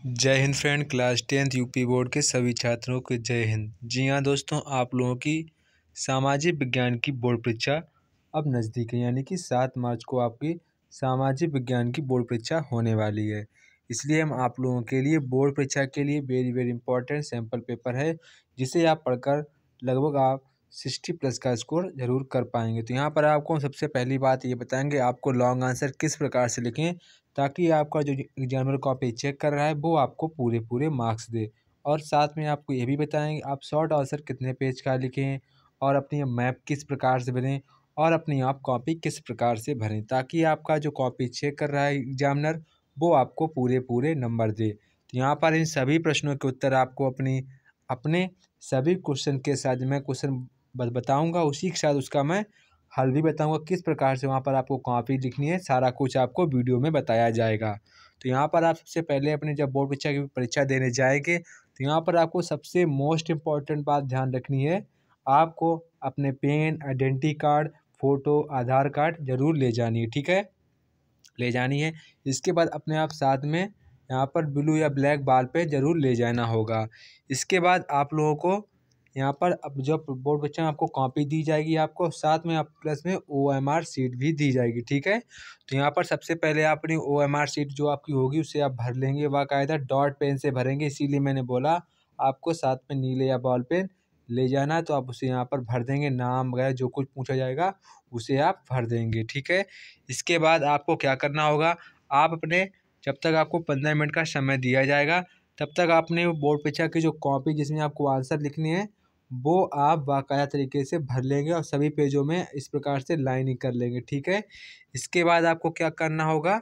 जय Hind friend. Class 10th UP board के सभी छात्रों को जय हिंद। जी हाँ दोस्तों, आप लोगों की सामाजिक विज्ञान की बोर्ड परीक्षा अब नज़दीक है, यानी कि 7 मार्च को आपकी सामाजिक विज्ञान की बोर्ड परीक्षा होने वाली है। इसलिए हम आप लोगों के लिए बोर्ड परीक्षा के लिए very very important sample paper है, जिसे आप पढ़कर लगभग आप 60+ का स्कोर जरूर कर पाएंगे। तो यहाँ पर आपको सबसे पहली बात ये बताएंगे आपको लॉन्ग आंसर किस प्रकार से लिखें, ताकि आपका जो एग्जामिनर कॉपी चेक कर रहा है वो आपको पूरे मार्क्स दे। और साथ में आपको ये भी बताएंगे आप शॉर्ट आंसर कितने पेज का लिखें, और अपनी मैप किस प्रकार से भरें, और अपनी आप कॉपी किस प्रकार से भरें, ताकि आपका जो कॉपी चेक कर रहा है एग्जामिनर वो आपको पूरे नंबर दे। तो यहाँ पर इन सभी प्रश्नों के उत्तर आपको अपने सभी क्वेश्चन के साथ मैं क्वेश्चन बताऊँगा, उसी के साथ उसका मैं हल भी बताऊंगा किस प्रकार से वहाँ पर आपको कॉपी लिखनी है। सारा कुछ आपको वीडियो में बताया जाएगा। तो यहाँ पर आप सबसे पहले अपने जब बोर्ड परीक्षा की परीक्षा देने जाएंगे तो यहाँ पर आपको सबसे मोस्ट इम्पॉर्टेंट बात ध्यान रखनी है, आपको अपने पेन, आइडेंटिटी कार्ड, फ़ोटो, आधार कार्ड ज़रूर ले जानी है। ठीक है, ले जानी है। इसके बाद अपने आप साथ में यहाँ पर ब्लू या ब्लैक बाल पे ज़रूर ले जाना होगा। इसके बाद आप लोगों को यहाँ पर अब जब बोर्ड परीक्षा में आपको कॉपी दी जाएगी, आपको साथ में आप प्लस में OMR शीट भी दी जाएगी। ठीक है, तो यहाँ पर सबसे पहले आप अपनी OMR शीट जो आपकी होगी उसे आप भर लेंगे, बाकायदा डॉट पेन से भरेंगे। इसीलिए मैंने बोला आपको साथ में नीले या बॉल पेन ले जाना, तो आप उसे यहाँ पर भर देंगे। नाम वगैरह जो कुछ पूछा जाएगा उसे आप भर देंगे। ठीक है, इसके बाद आपको क्या करना होगा, आप अपने जब तक आपको 15 मिनट का समय दिया जाएगा तब तक आपने बोर्ड परीक्षा की जो कॉपी जिसमें आपको आंसर लिखने हैं वो आप बाकायदा तरीके से भर लेंगे और सभी पेजों में इस प्रकार से लाइनिंग कर लेंगे। ठीक है, इसके बाद आपको क्या करना होगा,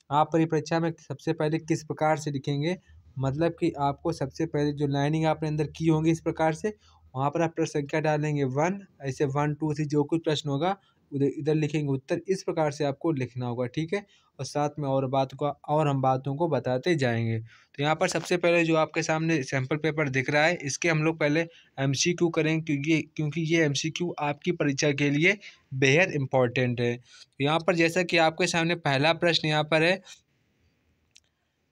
आप अपनी परीक्षा में सबसे पहले किस प्रकार से लिखेंगे, मतलब कि आपको सबसे पहले जो लाइनिंग आपने अंदर की होंगी इस प्रकार से, वहाँ पर आप प्रश्न संख्या डालेंगे 1, ऐसे 1 2 3 जो कुछ प्रश्न होगा उधर इधर लिखेंगे उत्तर। इस प्रकार से आपको लिखना होगा। ठीक है, और साथ में और हम बातों को बताते जाएंगे। तो यहाँ पर सबसे पहले जो आपके सामने सैम्पल पेपर दिख रहा है, इसके हम लोग पहले MCQ करेंगे, क्योंकि ये MCQ आपकी परीक्षा के लिए बेहद इम्पॉर्टेंट है। तो यहाँ पर जैसा कि आपके सामने पहला प्रश्न यहाँ पर है,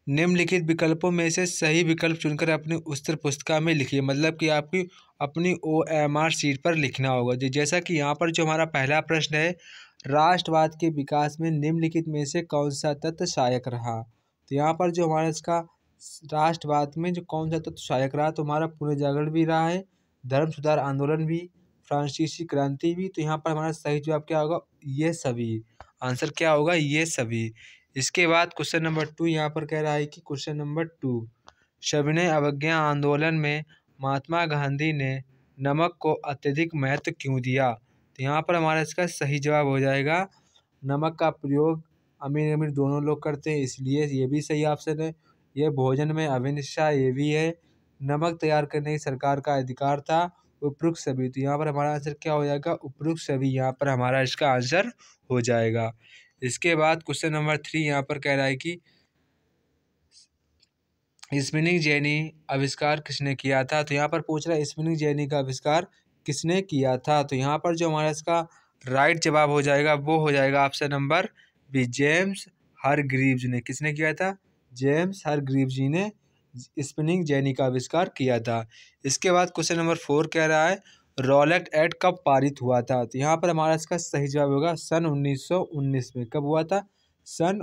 निम्नलिखित विकल्पों में से सही विकल्प चुनकर अपनी उत्तर पुस्तिका में लिखिए। मतलब कि आपकी अपनी OMR शीट पर लिखना होगा। जैसा कि यहाँ पर जो हमारा पहला प्रश्न है, राष्ट्रवाद के विकास में निम्नलिखित में से कौन सा तत्व सहायक रहा। तो यहाँ पर जो हमारा इसका राष्ट्रवाद में जो कौन सा तत्व सहायक रहा, तो हमारा पुनर्जागरण भी रहा है, धर्म सुधार आंदोलन भी, फ्रांसीसी क्रांति भी। तो यहाँ पर हमारा सही जवाब क्या होगा, ये सभी। आंसर क्या होगा, ये सभी। इसके बाद क्वेश्चन नंबर 2 यहाँ पर कह रहा है कि क्वेश्चन नंबर 2, सविनय अवज्ञा आंदोलन में महात्मा गांधी ने नमक को अत्यधिक महत्व क्यों दिया। तो यहाँ पर हमारा इसका सही जवाब हो जाएगा, नमक का प्रयोग अमीर अमीर दोनों लोग करते हैं, इसलिए ये भी सही ऑप्शन है। ये भोजन में अभिन्न हिस्सा ये भी है। नमक तैयार करने की सरकार का अधिकार था, उपरोक्त सभी। तो यहाँ पर हमारा आंसर क्या हो जाएगा, उपरोक्त सभी। यहाँ पर हमारा इसका आंसर हो जाएगा। इसके बाद क्वेश्चन नंबर 3 यहाँ पर कह रहा है कि स्पिनिंग जेनी आविष्कार किसने किया था। तो यहाँ पर पूछ रहा है स्पिनिंग जेनी का आविष्कार किसने किया था। तो यहाँ पर जो हमारा इसका राइट जवाब हो जाएगा वो हो जाएगा option number B, James Hargreaves ने। किसने किया था, जेम्स हारग्रीव्स जी ने स्पिनिंग जेनी का आविष्कार किया था। इसके बाद क्वेश्चन नंबर 4 कह रहा है, रॉलेट एक्ट कब पारित हुआ था। तो यहाँ पर हमारा इसका सही जवाब होगा सन 1919 में। कब हुआ था, सन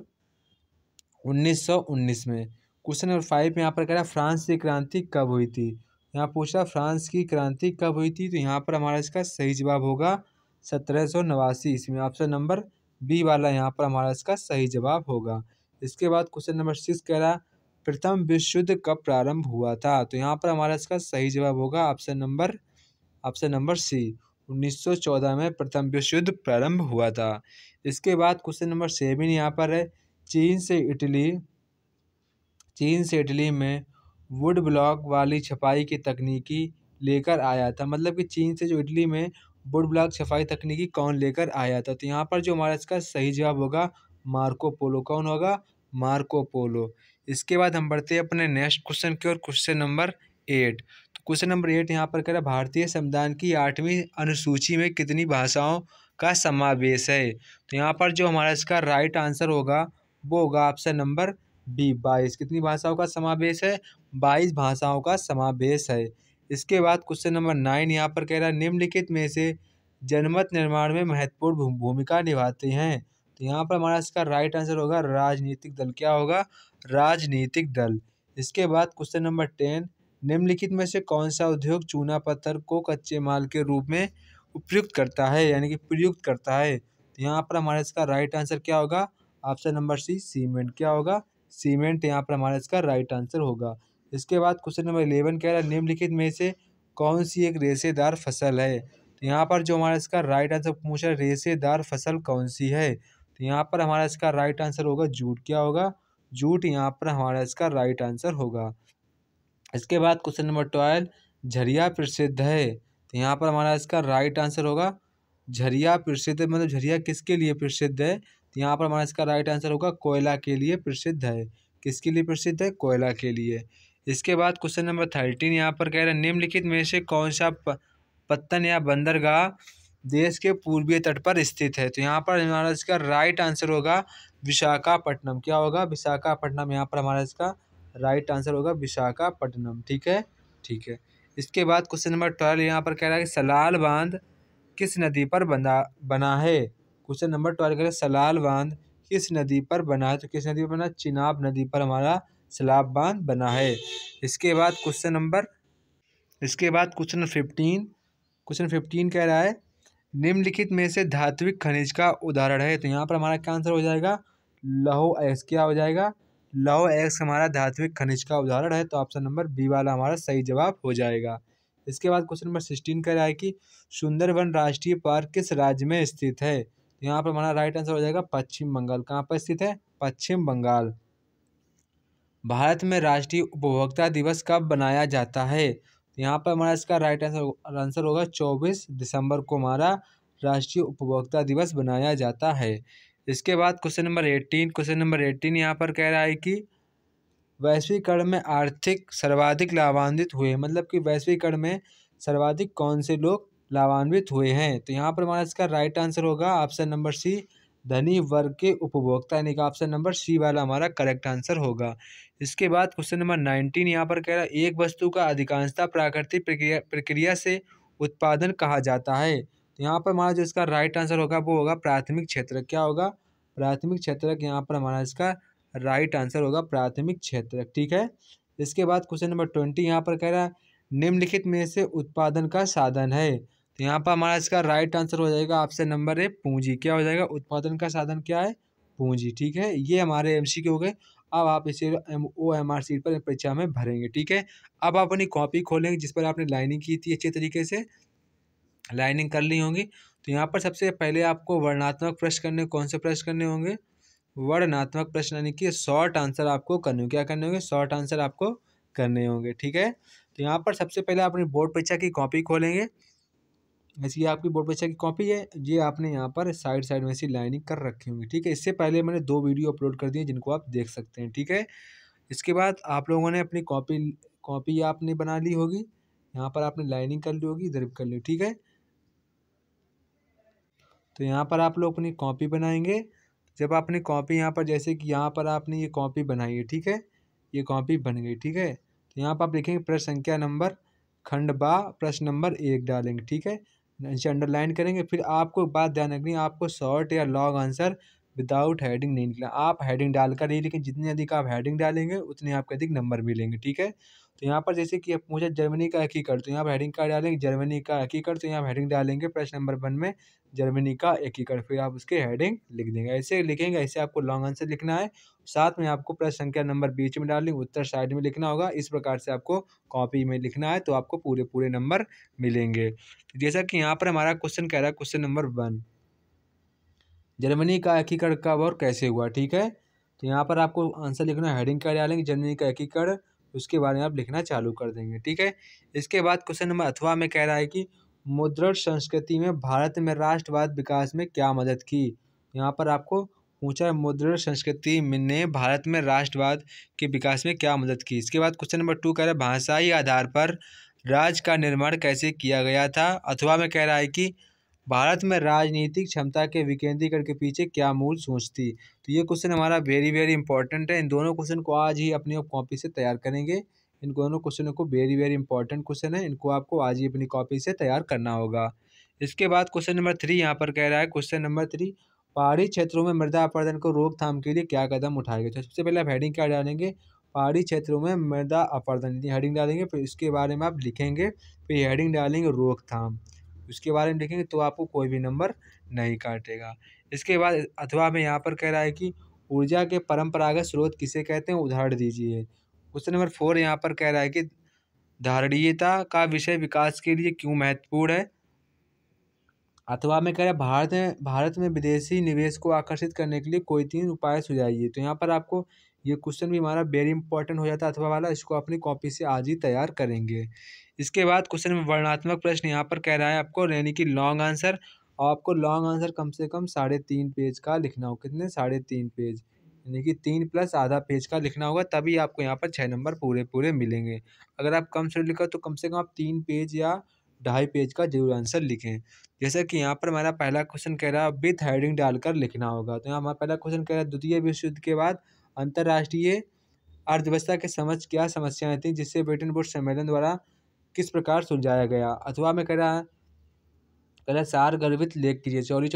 1919 में। क्वेश्चन नंबर 5 यहाँ पर कह रहा है फ्रांस की क्रांति कब हुई थी। यहाँ पूछा फ्रांस की क्रांति कब हुई थी। तो यहाँ पर हमारा इसका सही जवाब होगा 1789 ईस्वी में। ऑप्शन नंबर बी वाला यहाँ पर हमारा इसका सही जवाब होगा। इसके बाद क्वेश्चन नंबर 6 कह रहा है प्रथम विश्व युद्ध कब प्रारंभ हुआ था। तो यहाँ पर हमारा इसका सही जवाब होगा ऑप्शन नंबर सी, 1914 में प्रथम विश्व युद्ध प्रारंभ हुआ था। इसके बाद क्वेश्चन नंबर 7 यहाँ पर है, चीन से इटली में वुड ब्लॉक वाली छपाई की तकनीकी लेकर आया था। मतलब कि चीन से जो इटली में वुड ब्लॉक छपाई तकनीकी कौन लेकर आया था। तो यहाँ पर जो हमारा इसका सही जवाब होगा मार्को पोलो। कौन होगा, मार्को पोलो। इसके बाद हम बढ़ते हैं अपने नेक्स्ट क्वेश्चन की ओर, क्वेश्चन नंबर 8। तो क्वेश्चन नंबर 8 यहाँ पर कह रहा है भारतीय संविधान की 8वीं अनुसूची में कितनी भाषाओं का समावेश है। तो यहाँ पर जो हमारा इसका राइट आंसर होगा वो होगा ऑप्शन नंबर बी 22। कितनी भाषाओं का समावेश है? 22 भाषाओं का समावेश है। इसके बाद क्वेश्चन नंबर 9 यहाँ पर कह रहा है निम्नलिखित में से जनमत निर्माण में महत्वपूर्ण भूमिका निभाते हैं। तो यहाँ पर हमारा इसका राइट आंसर होगा राजनीतिक दल। क्या होगा? राजनीतिक दल। इसके बाद क्वेश्चन नंबर 10 निम्नलिखित में से कौन सा उद्योग चूना पत्थर को कच्चे माल के रूप में उपयुक्त करता है यानी कि प्रयुक्त करता है? तो यहाँ पर हमारा इसका राइट आंसर क्या होगा? Option number C cement. क्या होगा? सीमेंट यहाँ पर हमारा इसका राइट आंसर होगा। इसके बाद क्वेश्चन नंबर 11 कह रहा है निम्नलिखित में से कौन सी एक रेशेदार फसल है? तो यहाँ पर जो हमारा इसका राइट आंसर पूछा है रेशेदार फसल कौन सी है? तो यहाँ पर हमारा इसका राइट आंसर होगा जूट। क्या होगा? जूट यहाँ पर हमारा इसका राइट आंसर होगा। इसके बाद क्वेश्चन नंबर 12 झरिया प्रसिद्ध है। तो यहाँ पर हमारा इसका राइट आंसर होगा झरिया प्रसिद्ध है, मतलब झरिया किसके लिए प्रसिद्ध है? तो यहाँ पर हमारा इसका राइट आंसर होगा कोयला के लिए प्रसिद्ध है। किसके लिए प्रसिद्ध है? कोयला के लिए। इसके बाद क्वेश्चन नंबर 13 यहाँ पर कह रहा है निम्नलिखित में से कौन सा पत्तन या बंदरगाह देश के पूर्वी तट पर स्थित है? तो यहाँ पर हमारा इसका राइट आंसर होगा विशाखापट्टनम। क्या होगा? विशाखापट्टनम यहाँ पर हमारा इसका राइट आंसर होगा विशाखापट्टनम। ठीक है, ठीक है। इसके बाद क्वेश्चन नंबर 12 यहाँ पर कह रहा है कि सलाल बांध किस नदी पर बना है? क्वेश्चन नंबर 12 कह रहा है सलाल बांध किस नदी पर बना है? तो किस नदी पर बना? चिनाब नदी पर हमारा सलाल बांध बना है। इसके बाद क्वेश्चन 15 कह रहा है निम्नलिखित में से धात्विक खनिज का उदाहरण है। तो यहाँ पर हमारा क्या आंसर हो जाएगा? लौह एक्स। क्या हो जाएगा? लौह एक्स हमारा धात्विक खनिज का उदाहरण है। तो ऑप्शन नंबर बी वाला हमारा सही जवाब हो जाएगा। इसके बाद क्वेश्चन नंबर 16 कह रहा है कि सुंदरवन राष्ट्रीय पार्क किस राज्य में स्थित है? तो यहाँ पर हमारा राइट आंसर हो जाएगा पश्चिम बंगाल। कहाँ पर स्थित है? पश्चिम बंगाल। भारत में राष्ट्रीय उपभोक्ता दिवस कब बनाया जाता है? तो यहाँ पर हमारा इसका राइट आंसर होगा 24 दिसंबर को हमारा राष्ट्रीय उपभोक्ता दिवस बनाया जाता है। इसके बाद क्वेश्चन नंबर 18 यहाँ पर कह रहा है कि वैश्वीकरण में आर्थिक सर्वाधिक लाभान्वित हुए, मतलब कि वैश्वीकरण में सर्वाधिक कौन से लोग लाभान्वित हुए हैं? तो यहाँ पर हमारा इसका राइट आंसर होगा ऑप्शन नंबर सी धनी वर्ग के उपभोक्ता, यानी कि ऑप्शन नंबर सी वाला हमारा करेक्ट आंसर होगा। इसके बाद क्वेश्चन नंबर 19 यहाँ पर कह रहा है एक वस्तु का अधिकांशतः प्राकृतिक प्रक्रिया से उत्पादन कहा जाता है। तो यहाँ पर हमारा जो इसका राइट आंसर होगा वो होगा प्राथमिक क्षेत्र। क्या होगा? प्राथमिक क्षेत्रक। यहाँ पर हमारा इसका राइट आंसर होगा प्राथमिक क्षेत्रक। ठीक है। इसके बाद क्वेश्चन नंबर 20 यहाँ पर कह रहा है निम्नलिखित में से उत्पादन का साधन है। तो यहाँ पर हमारा इसका राइट आंसर हो जाएगा ऑप्शन नंबर ए पूंजी। क्या हो जाएगा? उत्पादन का साधन क्या है? पूंजी। ठीक है, ये हमारे एमसीक्यू हो गए। अब आप इसे OMR शीट पर परीक्षा में भरेंगे। ठीक है, अब आप अपनी कॉपी खोलेंगे जिस पर आपने लाइनिंग की थी, अच्छे तरीके से लाइनिंग कर ली होंगी। तो यहाँ पर सबसे पहले आपको वर्णनात्मक प्रश्न करने, कौन से प्रश्न करने होंगे? वर्णनात्मक प्रश्न, यानी कि शॉर्ट आंसर आपको करने होंगे। क्या करने होंगे? शॉर्ट आंसर आपको करने होंगे। ठीक है, तो यहाँ पर सबसे पहले अपनी बोर्ड परीक्षा की कॉपी खोलेंगे। ऐसी आपकी बोर्ड परीक्षा की कॉपी है, ये आपने यहाँ पर साइड में ऐसी लाइनिंग कर रखी होंगी। ठीक है, इससे पहले मैंने 2 वीडियो अपलोड कर दिए जिनको आप देख सकते हैं। ठीक है, इसके बाद आप लोगों ने अपनी कॉपी आपने बना ली होगी, यहाँ पर आपने लाइनिंग कर ली होगी, इधर भी कर ली। ठीक है, तो यहाँ पर आप लोग अपनी कॉपी बनाएंगे। जब आपने कॉपी यहाँ पर, जैसे कि यहाँ पर आपने ये कॉपी बनाई है, ठीक है, ये कॉपी बन गई। ठीक है, तो यहाँ पर आप लिखेंगे प्रश्न संख्या नंबर खंड बा प्रश्न नंबर 1 डालेंगे। ठीक है, नीचे अंडरलाइन करेंगे। फिर आपको बात ध्यान रखनी है, आपको शॉर्ट या लॉन्ग आंसर विदाउट हेडिंग नहीं लिखना। आप हेडिंग डालकर ही, लेकिन जितनी अधिक आप हेडिंग डालेंगे उतने आपको अधिक नंबर मिलेंगे। ठीक है, तो यहाँ पर जैसे कि मुझे जर्मनी का एकीकरण, तो यहाँ पर हेडिंग का डालेंगे जर्मनी का एकीकरण, तो यहाँ पर हेडिंग डालेंगे प्रश्न नंबर 1 में जर्मनी का एकीकरण, फिर आप उसके हेडिंग लिख देंगे। ऐसे लिखेंगे, ऐसे आपको लॉन्ग आंसर लिखना है। साथ में आपको प्रश्न संख्या नंबर बीच में डालेंगे, उत्तर साइड में लिखना होगा। इस प्रकार से आपको कॉपी में लिखना है, तो आपको पूरे नंबर मिलेंगे। जैसा कि यहाँ पर हमारा क्वेश्चन कह रहा है, क्वेश्चन नंबर 1 जर्मनी का एकीकरण कब और कैसे हुआ। ठीक है, तो यहाँ पर आपको आंसर लिखना है, हेडिंग का डालेंगे जर्मनी का एकीकरण, उसके बारे में आप लिखना चालू कर देंगे। ठीक है, इसके बाद क्वेश्चन नंबर अथवा में कह रहा है कि मुद्रण संस्कृति में भारत में राष्ट्रवाद विकास में क्या मदद की। यहाँ पर आपको पूछा है मुद्रण संस्कृति ने भारत में राष्ट्रवाद के विकास में क्या मदद की। इसके बाद क्वेश्चन नंबर 2 कह रहा है भाषाई आधार पर राज्य का निर्माण कैसे किया गया था। अथवा में कह रहा है कि भारत में राजनीतिक क्षमता के विकेंद्रीकरण के पीछे क्या मूल सोच थी। तो ये क्वेश्चन हमारा वेरी वेरी इंपॉर्टेंट है। इन दोनों क्वेश्चन को आज ही अपनी कॉपी से तैयार करेंगे। इन दोनों क्वेश्चनों को वेरी वेरी इंपॉर्टेंट क्वेश्चन है, इनको आपको आज ही अपनी कॉपी से तैयार करना होगा। इसके बाद क्वेश्चन नंबर 3 यहाँ पर कह रहा है, क्वेश्चन नंबर 3, पहाड़ी क्षेत्रों में मृदा अपरदन को रोकथाम के लिए क्या कदम उठाए गए। तो सबसे पहले आप हेडिंग क्या डालेंगे, पहाड़ी क्षेत्रों में मृदा अपरदन, हेडिंग डालेंगे। फिर इसके बारे में आप लिखेंगे, फिर हेडिंग डालेंगे रोकथाम, उसके बारे में लिखेंगे तो आपको कोई भी नंबर नहीं काटेगा। इसके बाद अथवा में यहाँ पर कह रहा है कि ऊर्जा के परंपरागत स्रोत किसे कहते हैं, उदाहरण दीजिए। क्वेश्चन नंबर 4 यहाँ पर कह रहा है कि धारणीयता का विषय विकास के लिए क्यों महत्वपूर्ण है। अथवा में कह रहा है भारत में विदेशी निवेश को आकर्षित करने के लिए कोई 3 उपाय सुझाइए। तो यहाँ पर आपको ये क्वेश्चन भी हमारा वेरी इंपॉर्टेंट हो जाता है अथवा वाला, इसको अपनी कॉपी से आज ही तैयार करेंगे। इसके बाद क्वेश्चन में वर्णनात्मक प्रश्न यहाँ पर कह रहा है आपको, यानी कि लॉन्ग आंसर, और आपको लॉन्ग आंसर कम से कम 3.5 पेज का लिखना हो। कितने, 3.5 पेज, यानी कि 3 प्लस आधा पेज का लिखना होगा, तभी आपको यहाँ पर 6 नंबर पूरे पूरे मिलेंगे। अगर आप कम से लिखो तो कम से कम आप 3 पेज या 2.5 पेज का जरूर आंसर लिखें। जैसे कि यहाँ पर हमारा पहला क्वेश्चन कह रहा है विथ हेडिंग डालकर लिखना होगा। तो यहाँ हमारा पहला क्वेश्चन कह रहा है, द्वितीय विश्व युद्ध के बाद अंतर्राष्ट्रीय अर्थव्यवस्था के समझ क्या समस्याएं थी, जिससे ब्रिटेन वुड्स सम्मेलन द्वारा किस प्रकार सुलझाया गया। अथवा में कह रहा है, पहले सार गर्भित लेख कीजिए। चौरी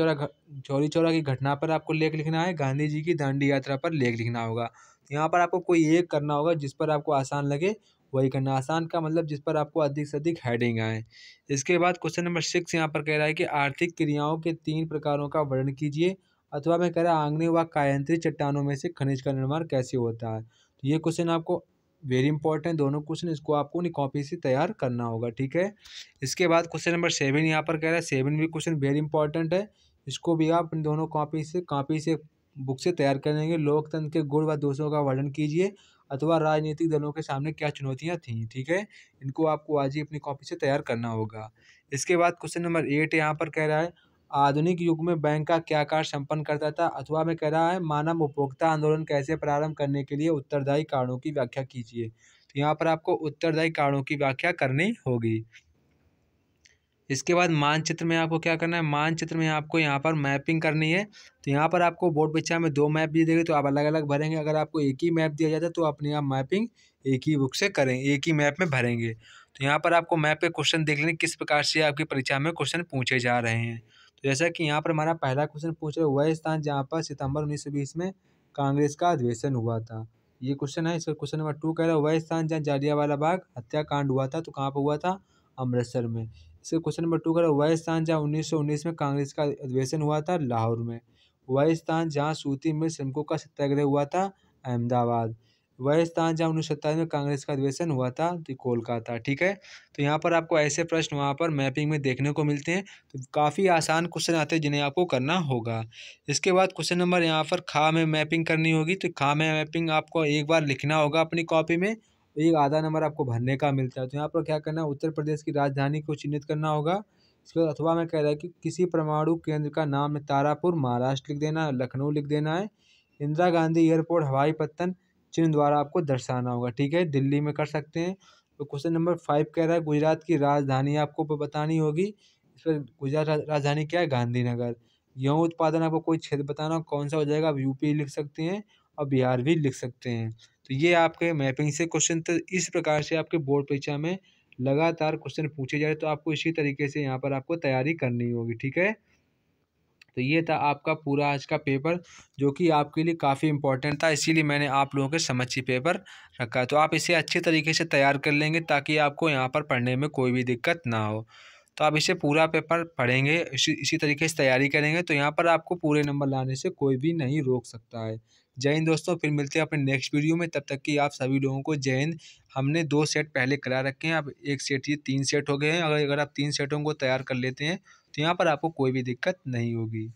चौरा की घटना पर आपको लेख लिखना है, गांधी जी की दांडी यात्रा पर लेख लिखना होगा। यहाँ पर आपको कोई एक करना होगा, जिस पर आपको आसान लगे वही करना। आसान का मतलब जिस पर आपको अधिक से अधिक हेडिंग आए। इसके बाद क्वेश्चन नंबर 6 यहाँ पर कह रहा है कि आर्थिक क्रियाओं के 3 प्रकारों का वर्णन कीजिए। अथवा में कह रहा है, आग्नेय व कायांतरित चट्टानों में से खनिज का निर्माण कैसे होता है। तो ये क्वेश्चन आपको वेरी इंपॉर्टेंट, दोनों क्वेश्चन, इसको आपको अपनी कॉपी से तैयार करना होगा, ठीक है। इसके बाद क्वेश्चन नंबर 7 यहाँ पर कह रहा है, 7 भी क्वेश्चन वेरी इंपॉर्टेंट है, इसको भी आप इन दोनों कॉपी से बुक से तैयार करेंगे। लोकतंत्र के गुण व दोषों का वर्णन कीजिए, अथवा राजनीतिक दलों के सामने क्या चुनौतियां थीं, ठीक है। इनको आपको आज ही अपनी कॉपी से तैयार करना होगा। इसके बाद क्वेश्चन नंबर 8 यहाँ पर कह रहा है, आधुनिक युग में बैंक का क्या कार्य संपन्न करता था। अथवा में कह रहा है, मानव उपभोक्ता आंदोलन कैसे प्रारंभ करने के लिए उत्तरदायी कारणों की व्याख्या कीजिए। तो यहाँ पर आपको उत्तरदायी कारणों की व्याख्या करनी होगी। इसके बाद मानचित्र में आपको क्या करना है, मानचित्र में आपको यहाँ पर मैपिंग करनी है। तो यहाँ पर आपको बोर्ड परीक्षा में 2 मैप दिए देंगे, तो आप अलग अलग भरेंगे। अगर आपको एक ही मैप दिया जाता है तो अपने आप मैपिंग एक ही बुक से करें, एक ही मैप में भरेंगे। तो यहाँ पर आपको मैप पे क्वेश्चन देख लेंगे किस प्रकार से आपकी परीक्षा में क्वेश्चन पूछे जा रहे हैं। तो जैसा कि यहाँ पर हमारा पहला क्वेश्चन पूछ रहे, वह स्थान जहाँ पर सितंबर 1920 में कांग्रेस का अधिवेशन हुआ था, ये क्वेश्चन है। इसका क्वेश्चन नंबर 2 कह रहा है, वह स्थान जहाँ जालियांवाला बाग हत्याकांड हुआ था, तो कहाँ पर हुआ था, अमृतसर में। इसके क्वेश्चन नंबर 2 का वह स्थान जहाँ 1919 में कांग्रेस का अधिवेशन हुआ था, लाहौर में। वह स्थान जहाँ सूती मिल श्रमिकों का सत्याग्रह हुआ था, अहमदाबाद। वह स्थान जहाँ 1927 में कांग्रेस का अधिवेशन हुआ था, तो कोलकाता, ठीक है। तो यहाँ पर आपको ऐसे प्रश्न वहाँ पर मैपिंग में देखने को मिलते हैं, तो काफ़ी आसान क्वेश्चन आते हैं जिन्हें आपको करना होगा। इसके बाद क्वेश्चन नंबर यहाँ पर खा में मैपिंग करनी होगी। तो खा में मैपिंग आपको एक बार लिखना होगा अपनी कॉपी में, एक आधा नंबर आपको भरने का मिलता है। तो यहाँ पर क्या करना है, उत्तर प्रदेश की राजधानी को चिन्हित करना होगा। इसके बाद अथवा में कह रहा है कि किसी परमाणु केंद्र का नाम है, तारापुर महाराष्ट्र लिख देना है, लखनऊ लिख देना है। इंदिरा गांधी एयरपोर्ट हवाई पत्तन चिन्ह द्वारा आपको दर्शाना होगा, ठीक है, दिल्ली में कर सकते हैं। तो क्वेश्चन नंबर 5 कह रहा है, गुजरात की राजधानी आपको बतानी होगी। इस पर गुजरात राजधानी क्या है, गांधीनगर। गेहूँ उत्पादन आपको कोई क्षेत्र बताना हो, कौन सा हो जाएगा, आप यूपी लिख सकते हैं और बिहार भी लिख सकते हैं। तो ये आपके मैपिंग से क्वेश्चन, तो इस प्रकार से आपके बोर्ड परीक्षा में लगातार क्वेश्चन पूछे जा रहे, तो आपको इसी तरीके से यहाँ पर आपको तैयारी करनी होगी, ठीक है। तो ये था आपका पूरा आज का पेपर, जो कि आपके लिए काफ़ी इंपॉर्टेंट था, इसीलिए मैंने आप लोगों के समक्ष ही पेपर रखा। तो आप इसे अच्छे तरीके से तैयार कर लेंगे ताकि आपको यहाँ पर पढ़ने में कोई भी दिक्कत ना हो। तो आप इसे पूरा पेपर पढ़ेंगे, इसी तरीके से तैयारी करेंगे, तो यहाँ पर आपको पूरे नंबर लाने से कोई भी नहीं रोक सकता है। जय हिंद दोस्तों, फिर मिलते हैं अपने नेक्स्ट वीडियो में, तब तक कि आप सभी लोगों को जय हिंद। हमने 2 सेट पहले करा रखे हैं, अब 1 सेट, ये 3 सेट हो गए हैं। अगर आप 3 सेटों को तैयार कर लेते हैं तो यहाँ पर आपको कोई भी दिक्कत नहीं होगी।